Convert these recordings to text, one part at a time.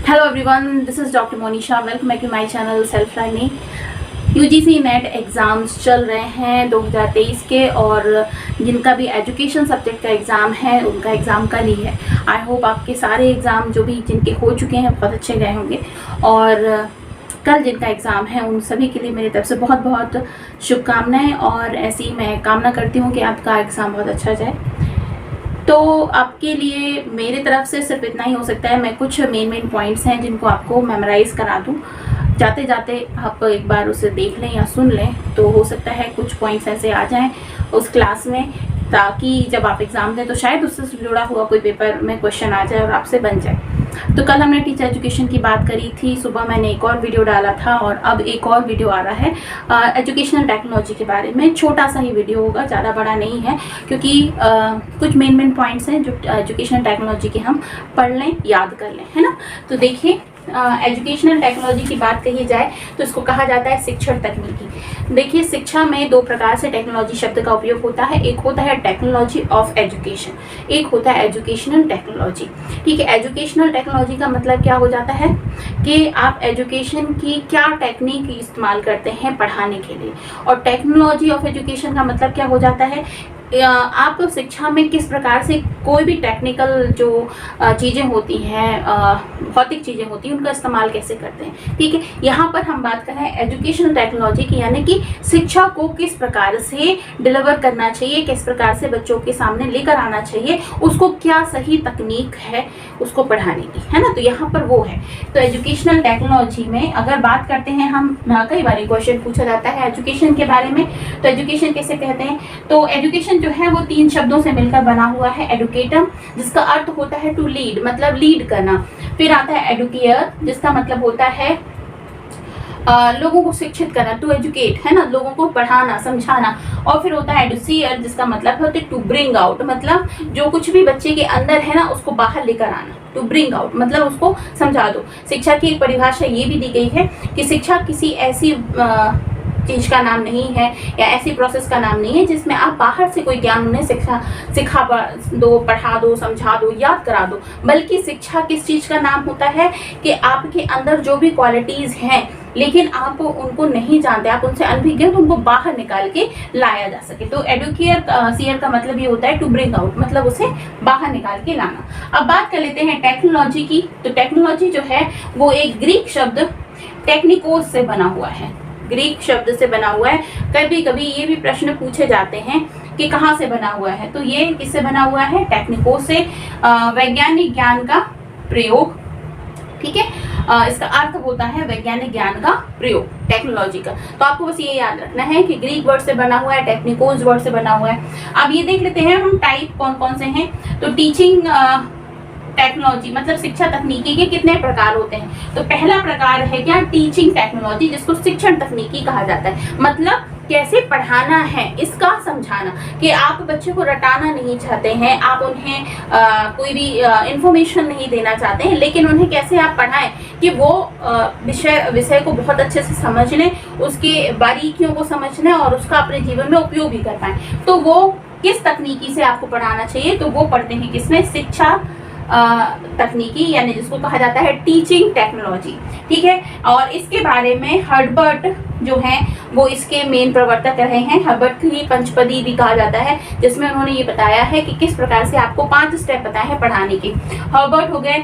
Hello everyone, this is doctor Monisha. Welcome back to my channel self learning. UGC NET exams चल रहे हैं 2023 के, और जिनका भी एजुकेशन सब्जेक्ट का एग्ज़ाम है उनका एग्ज़ाम कल ही है। आई होप आपके सारे एग्ज़ाम जो भी जिनके हो चुके हैं बहुत अच्छे गए होंगे, और कल जिनका एग्ज़ाम है उन सभी के लिए मेरी तरफ से बहुत बहुत शुभकामनाएँ। और ऐसी मैं कामना करती हूँ कि आपका एग्ज़ाम बहुत अच्छा जाए। तो आपके लिए मेरी तरफ से सिर्फ इतना ही हो सकता है। मैं कुछ मेन पॉइंट्स हैं जिनको आपको मेमोराइज़ करा दूँ, जाते जाते आप एक बार उसे देख लें या सुन लें, तो हो सकता है कुछ पॉइंट्स ऐसे आ जाएं उस क्लास में, ताकि जब आप एग्ज़ाम दें तो शायद उससे जुड़ा हुआ कोई पेपर में क्वेश्चन आ जाए और आपसे बन जाए। तो कल हमने टीचर एजुकेशन की बात करी थी, सुबह मैंने एक और वीडियो डाला था, और अब एक और वीडियो आ रहा है एजुकेशनल टेक्नोलॉजी के बारे में। छोटा सा ही वीडियो होगा, ज़्यादा बड़ा नहीं है, क्योंकि कुछ मेन पॉइंट्स हैं जो एजुकेशनल टेक्नोलॉजी के हम पढ़ लें, याद कर लें, है ना। तो देखिए, एजुकेशनल टेक्नोलॉजी की बात कही जाए तो इसको कहा जाता है शिक्षण तकनीकी। देखिए, शिक्षा में दो प्रकार से टेक्नोलॉजी शब्द का उपयोग होता है। एक होता है टेक्नोलॉजी ऑफ एजुकेशन, एक होता है एजुकेशनल टेक्नोलॉजी। ठीक है, एजुकेशनल टेक्नोलॉजी का मतलब क्या हो जाता है कि आप एजुकेशन की क्या टेक्निक इस्तेमाल करते हैं पढ़ाने के लिए, और टेक्नोलॉजी ऑफ एजुकेशन का मतलब क्या हो जाता है आप शिक्षा में किस प्रकार से कोई भी टेक्निकल जो चीज़ें होती हैं, भौतिक चीज़ें होती हैं, उनका इस्तेमाल कैसे करते हैं। ठीक है, यहाँ पर हम बात कर रहे हैं एजुकेशनल टेक्नोलॉजी की, यानी कि शिक्षा को किस प्रकार से डिलीवर करना चाहिए, किस प्रकार से बच्चों के सामने लेकर आना चाहिए, उसको क्या सही तकनीक है उसको पढ़ाने की, है ना। तो यहाँ पर वो है। तो एजुकेशनल टेक्नोलॉजी में अगर बात करते हैं हम, कई बार क्वेश्चन पूछा जाता है एजुकेशन के बारे में, तो एजुकेशन कैसे कहते हैं। तो एजुकेशन जो है वो तीन शब्दों से मिलकर बना हुआ है। एडुकेटम, जिसका अर्थ होता है टू लीड, मतलब लीड करना। फिर आता है एडुकेयर, जिसका मतलब होता है लोगों को शिक्षित करना, टू एजुकेट, है ना, लोगों को पढ़ाना, समझाना। और फिर होता है एडुसियर, जिसका मतलब होता है टू ब्रिंग आउट, मतलब जो कुछ भी बच्चे के अंदर है ना उसको बाहर लेकर आना। टू ब्रिंग आउट मतलब उसको समझा दो। शिक्षा की एक परिभाषा ये भी दी गई है कि शिक्षा किसी ऐसी चीज का नाम नहीं है या ऐसी प्रोसेस का नाम नहीं है जिसमें आप बाहर से कोई ज्ञान उन्हें सिखा दो, पढ़ा दो, समझा दो, याद करा दो, बल्कि शिक्षा किस चीज का नाम होता है कि आपके अंदर जो भी क्वालिटीज हैं लेकिन आप उनको नहीं जानते, आप उनसे अनभिज्ञ, तो उनको बाहर निकाल के लाया जा सके। तो एडुकेयर सियर का मतलब ये होता है टू ब्रिंग आउट, मतलब उसे बाहर निकाल के लाना। अब बात कर लेते हैं टेक्नोलॉजी की। तो टेक्नोलॉजी जो है वो एक ग्रीक शब्द टेक्निकोस से बना हुआ है, ग्रीक शब्द से बना हुआ है। कभी कभी ये भी प्रश्न पूछे जाते हैं कि कहाँ से बना हुआ है, तो ये किससे बना हुआ है, टेक्निको से, वैज्ञानिक ज्ञान का प्रयोग। ठीक है, इसका अर्थ होता है वैज्ञानिक ज्ञान का प्रयोग, टेक्नोलॉजी का। तो आपको बस ये याद रखना है कि ग्रीक वर्ड से बना हुआ है, टेक्निकोस वर्ड से बना हुआ है। अब ये देख लेते हैं हम टाइप कौन कौन से हैं। तो टीचिंग टेक्नोलॉजी मतलब शिक्षा तकनीकी के कितने प्रकार होते हैं। तो पहला प्रकार है क्या, टीचिंग टेक्नोलॉजी, जिसको शिक्षण तकनीकी कहा जाता है। मतलब कैसे पढ़ाना है इसका समझाना, कि आप बच्चे को रटाना नहीं चाहते हैं, आप उन्हें कोई भी इंफॉर्मेशन नहीं देना चाहते हैं, लेकिन उन्हें कैसे आप पढ़ाएं कि वो विषय को बहुत अच्छे से समझ लें, उसके बारीकियों को समझ लें और उसका अपने जीवन में उपयोग भी कर पाएं। तो वो किस तकनीकी से आपको पढ़ाना चाहिए, तो वो पढ़ते हैं किसमें, शिक्षा तकनीकी, यानी जिसको कहा जाता है टीचिंग टेक्नोलॉजी। ठीक है, और इसके बारे में हर्बर्ट जो है वो इसके मेन प्रवर्तक रहे हैं। हर्बर्ट की पंचपदी भी कहा जाता है, जिसमें उन्होंने ये बताया है कि किस प्रकार से आपको 5 स्टेप बताए हैं पढ़ाने के। हर्बर्ट हो गए,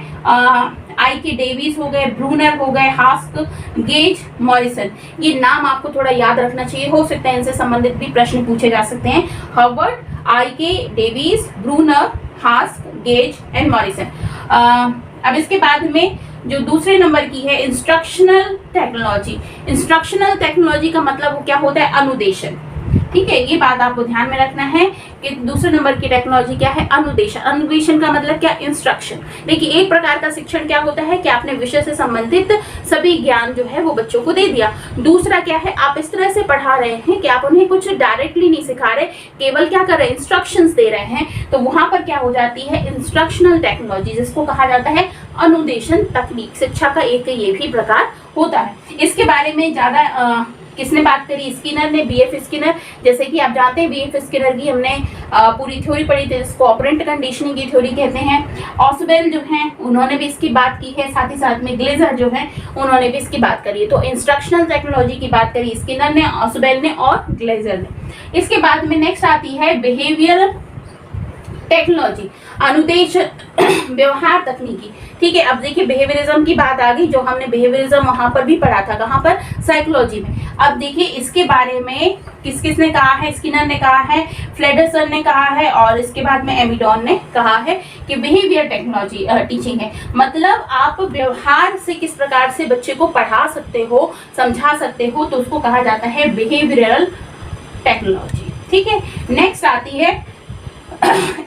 आई के डेविस हो गए, ब्रूनर हो गए, हास्क, गेज, मॉरिसन। ये नाम आपको थोड़ा याद रखना चाहिए, हो सकता है इनसे संबंधित भी प्रश्न पूछे जा सकते हैं। Herbert, I K Davis, Bruner, Hask, Gage and Morrison. अब इसके बाद में जो दूसरे नंबर की है इंस्ट्रक्शनल टेक्नोलॉजी। इंस्ट्रक्शनल टेक्नोलॉजी का मतलब क्या होता है, अनुदेशन। ठीक है, ये बात आपको ध्यान में रखना है कि दूसरे नंबर की टेक्नोलॉजी क्या है, अनुदेशन। अनुदेशन का मतलब क्या, इंस्ट्रक्शन। देखिए, एक प्रकार का शिक्षण क्या होता है कि आपने विषय से संबंधित सभी ज्ञान जो है वो बच्चों को दे दिया। दूसरा क्या है, आप इस तरह से पढ़ा रहे हैं कि आप उन्हें कुछ डायरेक्टली नहीं सिखा रहे, केवल क्या कर रहे हैं, इंस्ट्रक्शंस दे रहे हैं। तो वहां पर क्या हो जाती है, इंस्ट्रक्शनल टेक्नोलॉजी, जिसको कहा जाता है अनुदेशन तकनीक। शिक्षा का एक ये भी प्रकार होता है। इसके बारे में ज्यादा किसने बात करी? स्किनर ने, बीएफ स्किनर। जैसे कि आप जानते हैं बीएफ स्किनर की हमने पूरी थ्योरी पढ़ी थी, जिसको ऑपरेंट कंडीशनिंग की थ्योरी कहते हैं। ऑसवेल जो हैं उन्होंने भी इसकी बात की है, साथ ही साथ में ग्लेजर जो है उन्होंने भी इसकी बात करी है। तो इंस्ट्रक्शनल टेक्नोलॉजी की बात करी स्किनर ने, ऑसवेल ने और ग्लेजर ने। इसके बाद में नेक्स्ट आती है बिहेवियरल टेक्नोलॉजी, अनुदेश व्यवहार तकनीकी। ठीक है, अब देखिए बिहेवियरिज्म की बात आ गई, जो हमने बिहेवियरिज्म वहां पर भी पढ़ा था, कहां पर? साइकोलॉजी में। अब देखिए इसके बारे में किस किस ने कहा है? स्किनर ने कहा है, फ्लेडरसन ने कहा है और इसके बाद में एमिडॉन ने कहा है कि बिहेवियर टेक्नोलॉजी टीचिंग है। मतलब आप व्यवहार से किस प्रकार से बच्चे को पढ़ा सकते हो, समझा सकते हो, तो उसको कहा जाता है बिहेवियरल टेक्नोलॉजी। ठीक है, नेक्स्ट आती है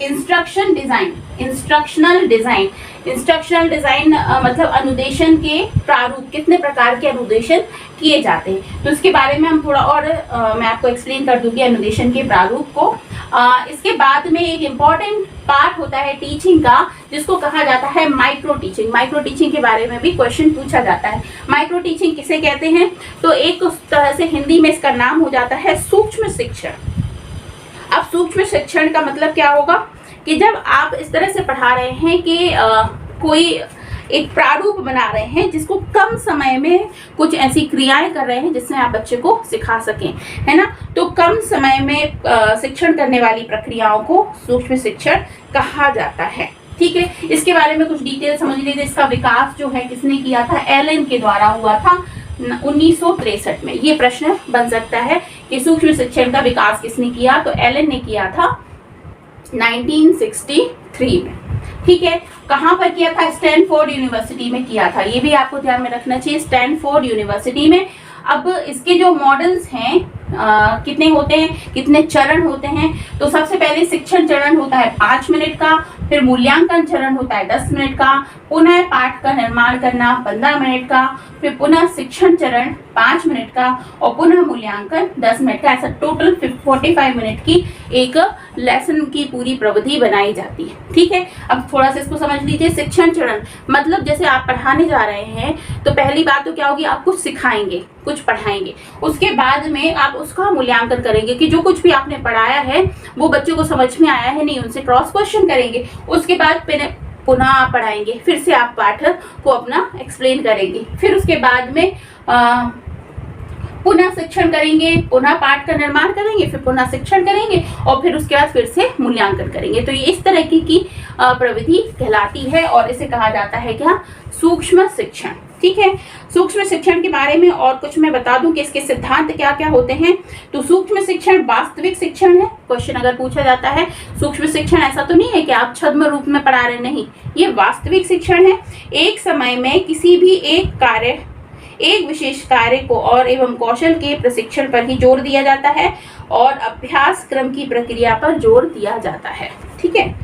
instruction design, instructional design. Instructional design मतलब अनुदेशन के प्रारूप, कितने प्रकार के अनुदेशन किए जाते हैं, तो इसके बारे में हम थोड़ा और मैं आपको एक्सप्लेन कर दूंगी अनुदेशन के प्रारूप को। इसके बाद में एक इम्पॉर्टेंट पार्ट होता है टीचिंग का, जिसको कहा जाता है माइक्रो टीचिंग। माइक्रो टीचिंग के बारे में भी क्वेश्चन पूछा जाता है। माइक्रो टीचिंग किसे कहते हैं? तो एक उस तरह से हिंदी में इसका नाम हो जाता है सूक्ष्म शिक्षण। अब सूक्ष्म शिक्षण का मतलब क्या होगा कि जब आप इस तरह से पढ़ा रहे हैं कि कोई एक प्रारूप बना रहे हैं, जिसको कम समय में कुछ ऐसी क्रियाएं कर रहे हैं जिसमें आप बच्चे को सिखा सकें, है ना। तो कम समय में शिक्षण करने वाली प्रक्रियाओं को सूक्ष्म शिक्षण कहा जाता है। ठीक है, इसके बारे में कुछ डिटेल समझ लीजिए। इसका विकास जो है किसने किया था? एलन के द्वारा हुआ था 1963 में। ये प्रश्न बन सकता है कि सूक्ष्म शिक्षण का विकास किसने किया? तो एलन ने किया था 1963 में। ठीक है, कहां पर किया था? स्टैनफोर्ड यूनिवर्सिटी में किया था। ये भी आपको ध्यान में रखना चाहिए, स्टैनफोर्ड यूनिवर्सिटी में। अब इसके जो मॉडल्स हैं कितने होते हैं, कितने चरण होते हैं? तो सबसे पहले शिक्षण चरण होता है 5 मिनट का, फिर मूल्यांकन चरण होता है 10 मिनट का, पुनः पाठ का निर्माण करना 15 मिनट का, फिर पुनः शिक्षण चरण 5 मिनट का और पुनः मूल्यांकन 10 मिनट का। ऐसा टोटल 45 मिनट की एक लेसन की पूरी प्रविधि बनाई जाती है। ठीक है, अब थोड़ा सा इसको समझ लीजिए। शिक्षण चरण मतलब जैसे आप पढ़ाने जा रहे हैं, तो पहली बात तो क्या होगी, आप कुछ सिखाएंगे, कुछ पढ़ाएंगे, उसके बाद में आप उसका मूल्यांकन करेंगे कि जो कुछ भी आपने पढ़ाया है वो बच्चों को समझ में आया है नहीं, उनसे क्रॉस क्वेश्चन करेंगे। उसके बाद पुनः पढ़ाएंगे, फिर से आप पाठ को अपना एक्सप्लेन करेंगे, फिर उसके बाद में पुनः शिक्षण करेंगे, पुनः पाठ का निर्माण करेंगे, फिर पुनः शिक्षण करेंगे और फिर उसके बाद फिर से मूल्यांकन करेंगे। तो ये इस तरह की प्रविधि कहलाती है और इसे कहा जाता है क्या? सूक्ष्म शिक्षण। ठीक है, सूक्ष्म शिक्षण के बारे में और कुछ मैं बता दूं कि इसके सिद्धांत क्या क्या होते हैं। तो सूक्ष्म शिक्षण वास्तविक शिक्षण है। क्वेश्चन अगर पूछा जाता है सूक्ष्म शिक्षण, ऐसा तो नहीं है कि आप छद्म रूप में पढ़ा रहे, नहीं, ये वास्तविक शिक्षण है। एक समय में किसी भी एक विशेष कार्य को और एवं कौशल के प्रशिक्षण पर ही जोर दिया जाता है और अभ्यास क्रम की प्रक्रिया पर जोर दिया जाता है। ठीक है,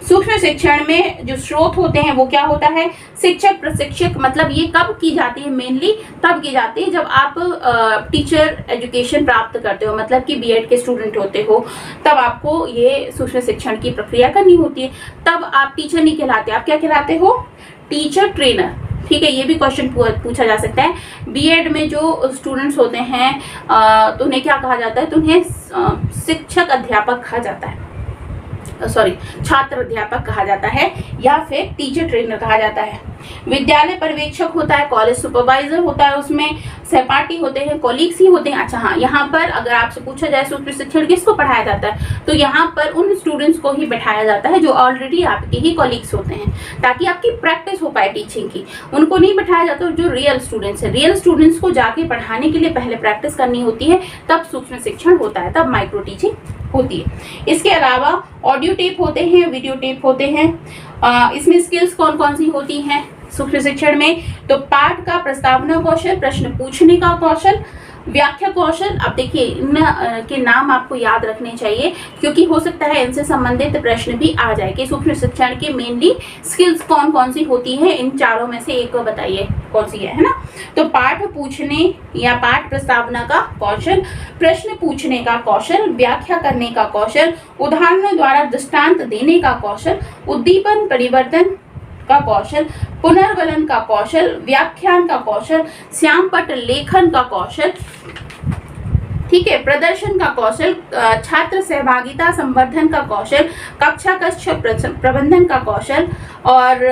सूक्ष्म शिक्षण में जो स्रोत होते हैं वो क्या होता है? शिक्षक प्रशिक्षक। मतलब ये कब की जाती है? मेनली तब की जाती है जब आप टीचर एजुकेशन प्राप्त करते हो, मतलब कि बीएड के स्टूडेंट होते हो, तब आपको ये सूक्ष्म शिक्षण की प्रक्रिया करनी होती है। तब आप टीचर नहीं कहलाते, आप क्या कहलाते हो? Teacher trainer. ठीक है, ये भी क्वेश्चन पूछा जा सकता है। बीएड में जो स्टूडेंट्स होते हैं तो उन्हें क्या कहा जाता है? तो उन्हें शिक्षक अध्यापक कहा जाता है, सॉरी छात्र अध्यापक कहा जाता है या फिर टीचर ट्रेनर कहा जाता है। विद्यालय पर्यवेक्षक होता है, कॉलेज सुपरवाइजर होता है, उसमें सहपाठी होते हैं, कॉलीग्स ही होते हैं। अच्छा हाँ, यहाँ पर अगर आपसे पूछा जाए सूक्ष्म शिक्षण किसको पढ़ाया जाता है, तो यहाँ पर उन स्टूडेंट्स को ही बैठाया जाता है जो ऑलरेडी आपके ही कॉलीग्स होते हैं, ताकि आपकी प्रैक्टिस हो पाए टीचिंग की। उनको नहीं बैठाया जाता जो रियल स्टूडेंट्स है। रियल स्टूडेंट्स को जाके पढ़ाने के लिए पहले प्रैक्टिस करनी होती है, तब सूक्ष्म शिक्षण होता है, तब माइक्रो टीचिंग होती है। इसके अलावा ऑडियो टेप होते हैं, वीडियो टेप होते हैं। इसमें स्किल्स कौन कौन सी होती हैं सूक्ष्म शिक्षण में? तो पाठ का प्रस्तावना कौशल, प्रश्न पूछने का कौशल, व्याख्या कौशल। अब देखिए इन के नाम आपको याद रखने चाहिए, क्योंकि हो सकता है इनसे संबंधित प्रश्न भी आ जाए कि सूक्ष्म शिक्षण के मेनली स्किल्स कौन कौन सी होती हैं। इन चारों में से एक बताइए कौन सी है ना। तो पाठ पूछने या पाठ प्रस्तावना का कौशल, प्रश्न पूछने का कौशल, व्याख्या करने का कौशल, उदाहरणों द्वारा दृष्टांत देने का कौशल, उद्दीपन, परिवर्तन, का कौशल, पुनर्वलन का कौशल, व्याख्यान का कौशल, श्यामपट्ट लेखन का कौशल, ठीक है, प्रदर्शन का कौशल, छात्र सहभागिता संवर्धन का कौशल, कक्षा कक्ष प्रबंधन का कौशल और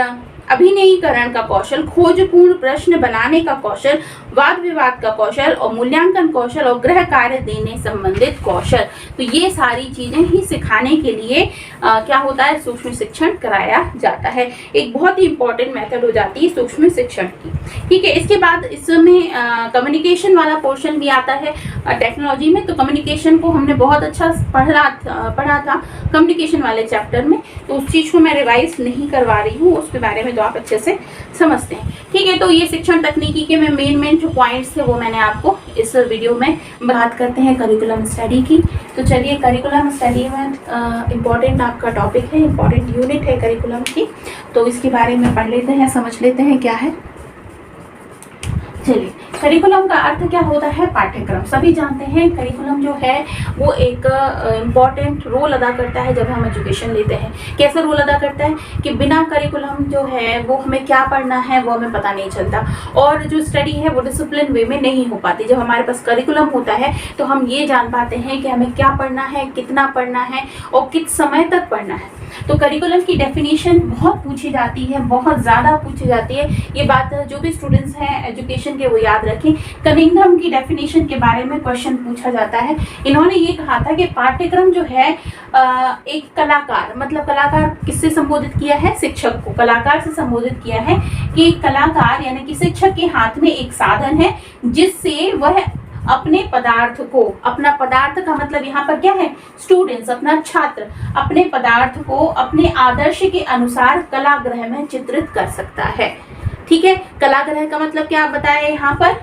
अभिनयीकरण का कौशल, खोजपूर्ण प्रश्न बनाने का कौशल, वाद विवाद का कौशल और मूल्यांकन कौशल और गृह कार्य देने संबंधित कौशल। तो ये सारी चीजें ही सिखाने के लिए क्या होता है, सूक्ष्म शिक्षण कराया जाता है। एक बहुत ही इंपॉर्टेंट मेथड हो जाती है सूक्ष्म शिक्षण की, ठीक है। इसके बाद इसमें कम्युनिकेशन वाला पोर्शन भी आता है टेक्नोलॉजी में। तो कम्युनिकेशन को हमने बहुत अच्छा पढ़ा था कम्युनिकेशन वाले चैप्टर में, तो उस चीज को मैं रिवाइज नहीं करवा रही हूँ, उसके बारे में तो आप अच्छे से समझते हैं, ठीक है। तो ये शिक्षण तकनीकी के में मेन जो पॉइंट्स थे वो मैंने आपको इस वीडियो में बात करते हैं करिकुलम स्टडी की। तो चलिए, करिकुलम स्टडी में इम्पॉर्टेंट आपका टॉपिक है, इम्पॉर्टेंट यूनिट है करिकुलम की, तो इसके बारे में पढ़ लेते हैं, समझ लेते हैं क्या है। चलिए, करिकुलम का अर्थ क्या होता है, पाठ्यक्रम। सभी जानते हैं करिकुलम जो है वो एक इम्पॉर्टेंट रोल अदा करता है जब हम एजुकेशन लेते हैं। कैसा रोल अदा करता है कि बिना करिकुलम जो है वो हमें क्या पढ़ना है वो हमें पता नहीं चलता, और जो स्टडी है वो डिसिप्लिन वे में नहीं हो पाती। जब हमारे पास करिकुलम होता है तो हम ये जान पाते हैं कि हमें क्या पढ़ना है, कितना पढ़ना है और किस समय तक पढ़ना है। तो करिकुलम की डेफिनेशन बहुत पूछी जाती है, बहुत ज़्यादा पूछी जाती है। ये बात जो भी स्टूडेंट्स हैं एजुकेशन के वो याद रखें। कनिंघम की डेफिनेशन के बारे में क्वेश्चन पूछा जाता है। इन्होंने ये कहा था कि पाठ्यक्रम जो है एक कलाकार, मतलब कलाकार किससे संबोधित किया है, शिक्षक को कलाकार से संबोधित किया है कि कलाकार यानी कि शिक्षक के हाथ में एक साधन है जिससे वह अपने पदार्थ को, अपना पदार्थ का मतलब यहाँ पर क्या है, स्टूडेंट्स, अपना छात्र अपने पदार्थ को अपने आदर्श के अनुसार कलागृह में चित्रित कर सकता है, ठीक है। कलागृह का मतलब क्या बताया यहाँ पर,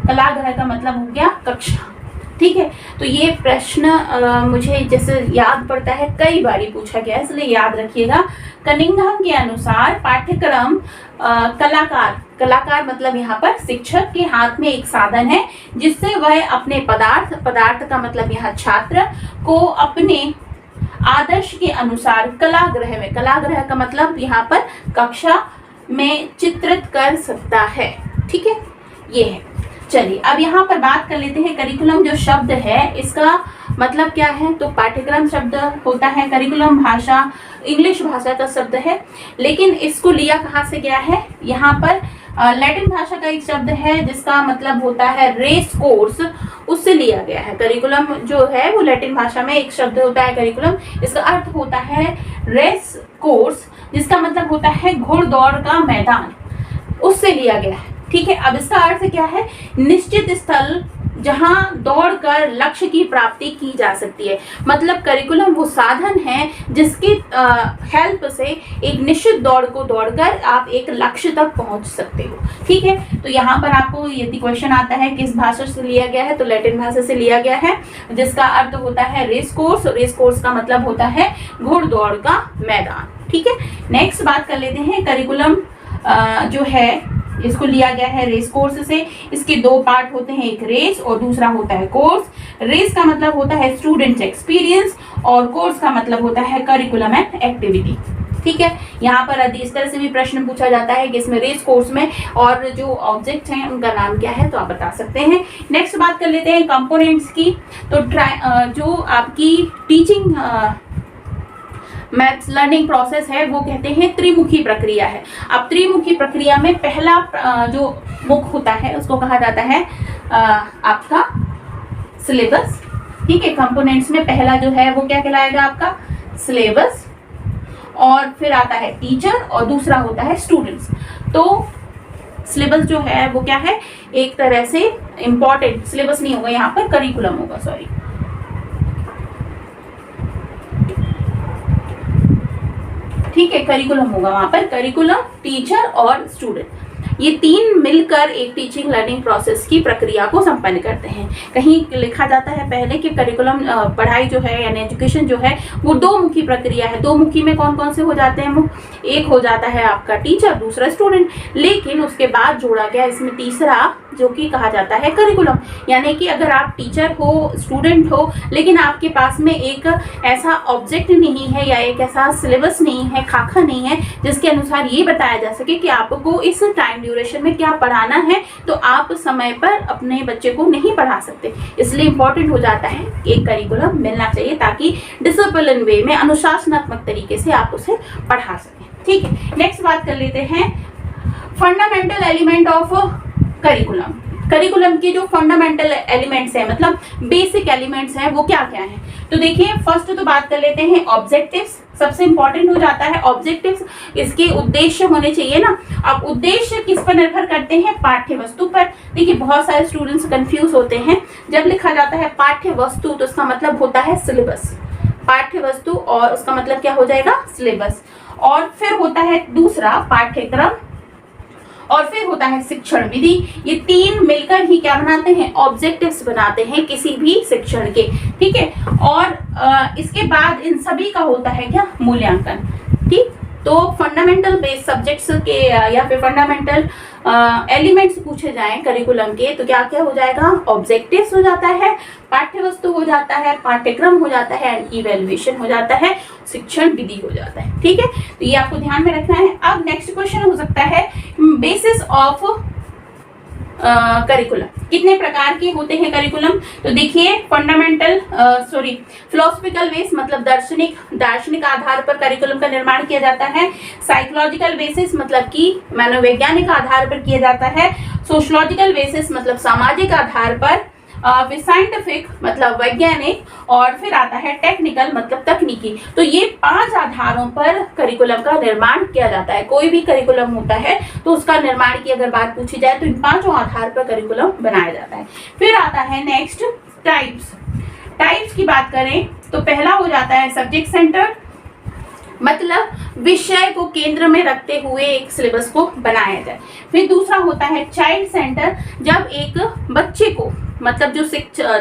कलागृह का मतलब हो गया कक्षा, ठीक है। तो ये प्रश्न मुझे जैसे याद पड़ता है, कई बार पूछा गया है, इसलिए याद रखिएगा। कनिंघम के अनुसार पाठ्यक्रम कलाकार मतलब यहाँ पर शिक्षक के हाथ में एक साधन है जिससे वह अपने पदार्थ का मतलब यहाँ छात्र को अपने आदर्श के अनुसार कलागृह का मतलब यहाँ पर कक्षा में चित्रित कर सकता है, ठीक है, ये है। चलिए, अब यहाँ पर बात कर लेते हैं करिकुलम जो शब्द है इसका मतलब क्या है। तो पाठ्यक्रम शब्द होता है, करिकुलम भाषा इंग्लिश भाषा का शब्द है, लेकिन इसको लिया कहाँ से गया है, यहाँ पर लैटिन भाषा का एक शब्द है जिसका मतलब होता है रेस कोर्स, उससे लिया गया है। करिकुलम जो है वो लैटिन भाषा में एक शब्द होता है करिकुलम, इसका अर्थ होता है रेस कोर्स, जिसका मतलब होता है घुड़दौड़ का मैदान, उससे लिया गया है, ठीक है। अब इसका अर्थ क्या है, निश्चित स्थल जहां दौड़कर लक्ष्य की प्राप्ति की जा सकती है। मतलब करिकुलम वो साधन है जिसकी हेल्प से एक निश्चित दौड़ को दौड़कर आप एक लक्ष्य तक पहुंच सकते हो, ठीक है। तो यहाँ पर आपको यदि क्वेश्चन आता है किस भाषा से लिया गया है, तो लैटिन भाषा से लिया गया है जिसका अर्थ होता है रेस कोर्स। रेस कोर्स का मतलब होता है घुड़दौड़ का मैदान, ठीक है। नेक्स्ट बात कर लेते हैं, करिकुलम जो है इसको लिया गया है रेस कोर्स से। इसके दो पार्ट होते हैं, एक रेस और दूसरा होता है कोर्स। रेस का मतलब होता है स्टूडेंट्स एक्सपीरियंस और कोर्स का मतलब होता है करिकुलम एंड एक्टिविटी, ठीक है। यहाँ पर यदि इस तरह से भी प्रश्न पूछा जाता है कि इसमें रेस कोर्स में और जो ऑब्जेक्ट हैं उनका नाम क्या है, तो आप बता सकते हैं। नेक्स्ट बात कर लेते हैं कंपोनेंट्स की। तो जो आपकी टीचिंग मैथ्स लर्निंग प्रोसेस है वो कहते हैं त्रिमुखी प्रक्रिया है। अब त्रिमुखी प्रक्रिया में पहला जो मुख होता है उसको कहा जाता है आपका सिलेबस, ठीक है। कंपोनेंट्स में पहला जो है वो क्या कहलाएगा, आपका सिलेबस, और फिर आता है टीचर और दूसरा होता है स्टूडेंट्स। तो सिलेबस जो है वो क्या है, एक तरह से इंपॉर्टेंट, सिलेबस नहीं होगा यहाँ पर, करिकुलम होगा, सॉरी, ठीक है, करिकुलम होगा वहां पर, करिकुलम, टीचर और स्टूडेंट। ये तीन मिलकर एक टीचिंग लर्निंग प्रोसेस की प्रक्रिया को संपन्न करते हैं। कहीं लिखा जाता है पहले कि करिकुलम पढ़ाई जो है यानी एजुकेशन जो है वो दो मुखी प्रक्रिया है। दो मुखी में कौन कौन से हो जाते हैं मुख? एक हो जाता है आपका टीचर, दूसरा स्टूडेंट, लेकिन उसके बाद जोड़ा गया इसमें तीसरा जो कि कहा जाता है करिकुलम। यानी कि अगर आप टीचर हो, स्टूडेंट हो, लेकिन आपके पास में एक ऐसा ऑब्जेक्ट नहीं है या एक ऐसा सिलेबस नहीं है, खाका नहीं है जिसके अनुसार ये बताया जा सके कि आपको इस टाइम ड्यूरेशन में क्या पढ़ाना है, तो आप समय पर अपने बच्चे को नहीं पढ़ा सकते। इसलिए इंपॉर्टेंट हो जाता है एक करिकुलम मिलना चाहिए ताकि डिसिप्लिन वे में, अनुशासनात्मक तरीके से आप उसे पढ़ा सकें। ठीक है, नेक्स्ट बात कर लेते हैं fundamental element of curriculum. Curriculum के जो फंडामेंटल एलिमेंट्स हैं, मतलब बेसिक एलिमेंट्स हैं, वो क्या क्या हैं? तो देखिए, फर्स्ट तो बात कर लेते हैं ऑब्जेक्टिव्स। सबसे इंपॉर्टेंट हो जाता है ऑब्जेक्टिव्स। इसके उद्देश्य होने चाहिए ना। अब उद्देश्य किस पर निर्भर करते हैं? पाठ्य वस्तु पर। देखिए, बहुत सारे स्टूडेंट्स कंफ्यूज होते हैं। जब लिखा जाता है पाठ्य वस्तु तो उसका मतलब होता है सिलेबस। पाठ्य वस्तु और उसका मतलब क्या हो जाएगा? सिलेबस। और फिर होता है दूसरा पाठ्यक्रम, और फिर होता है शिक्षण विधि। ये तीन मिलकर ही क्या बनाते हैं? ऑब्जेक्टिव्स बनाते हैं किसी भी शिक्षण के। ठीक है, और इसके बाद इन सभी का होता है क्या? मूल्यांकन। ठीक, तो फंडामेंटल बेस सब्जेक्ट्स के या फिर फंडामेंटल एलिमेंट्स पूछे जाएं करिकुलम के तो क्या क्या हो जाएगा? ऑब्जेक्टिव्स हो जाता है, पाठ्य वस्तु हो जाता है, पाठ्यक्रम हो जाता है, इवैल्यूएशन हो जाता है, शिक्षण विधि हो जाता है। ठीक है, तो ये आपको ध्यान में रखना है। अब नेक्स्ट क्वेश्चन हो सकता है बेसिस ऑफ करिकुलम। कितने प्रकार के होते हैं करिकुलम? तो देखिए, फंडामेंटल फिलोसफिकल बेस मतलब दार्शनिक आधार पर करिकुलम का निर्माण किया जाता है। साइकोलॉजिकल बेसिस मतलब कि मनोवैज्ञानिक आधार पर किया जाता है। सोशलॉजिकल बेसिस मतलब सामाजिक आधार पर, साइंटिफिक मतलब वैज्ञानिक, और फिर आता है टेक्निकल मतलब तकनीकी। तो ये 5 आधारों पर करिकुलम का निर्माण किया जाता है। कोई भी करिकुलम होता है तो उसका निर्माण की अगर बात पूछी जाए तो इन 5 आधार पर करिकुलम बनाया जाता है। फिर आता है नेक्स्ट टाइप्स की बात करें तो पहला हो जाता है सब्जेक्ट सेंटर्ड, मतलब विषय को केंद्र में रखते हुए एक सिलेबस को बनाया जाए। फिर दूसरा होता है चाइल्ड सेंटर, जब एक बच्चे को मतलब जो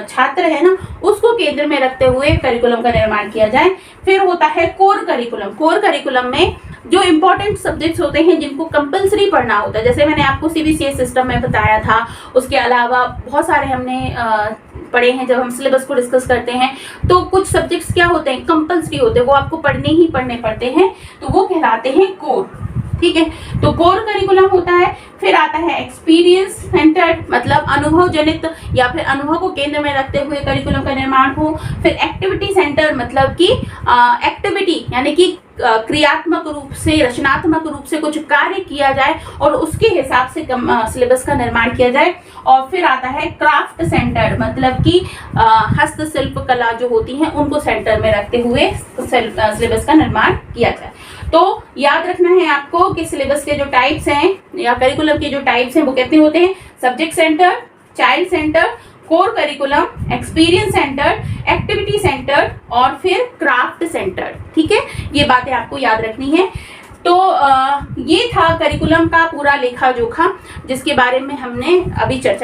छात्र है ना उसको केंद्र में रखते हुए करिकुलम का निर्माण किया जाए। फिर होता है कोर करिकुलम में जो इम्पोर्टेंट सब्जेक्ट्स होते हैं जिनको कंपलसरी पढ़ना होता है, जैसे मैंने आपको सीबीसीएस सिस्टम में बताया था। उसके अलावा बहुत सारे हमने पढ़े हैं। जब हम सिलेबस को डिस्कस करते हैं तो कुछ सब्जेक्ट्स क्या होते हैं? कंपलसरी होते हैं, वो आपको पढ़ने ही पढ़ने पड़ते हैं, तो वो कहलाते हैं कोर। ठीक है, तो कोर करिकुलम होता है। फिर आता है एक्सपीरियंस सेंटर्ड, मतलब अनुभव जनित या फिर अनुभव को केंद्र में रखते हुए करिकुलम का निर्माण हो। फिर एक्टिविटी सेंटर, मतलब कि एक्टिविटी यानी कि क्रियात्मक रूप से, रचनात्मक रूप से कुछ कार्य किया जाए और उसके हिसाब से सिलेबस का निर्माण किया जाए। और फिर आता है क्राफ्ट सेंटर्ड, मतलब कि हस्तशिल्प कला जो होती हैं उनको सेंटर में रखते हुए सिलेबस का निर्माण किया जाए। तो याद रखना है आपको कि सिलेबस के जो टाइप्स हैं या करिकुलम के जो टाइप्स हैं वो कितने होते हैं? Subject centre, child centre, core curriculum, experience centre, activity centre और फिर क्राफ्ट सेंटर। ठीक है, ये बातें आपको याद रखनी है। तो ये था करिकुलम का पूरा लेखा जोखा जिसके बारे में हमने अभी चर्चा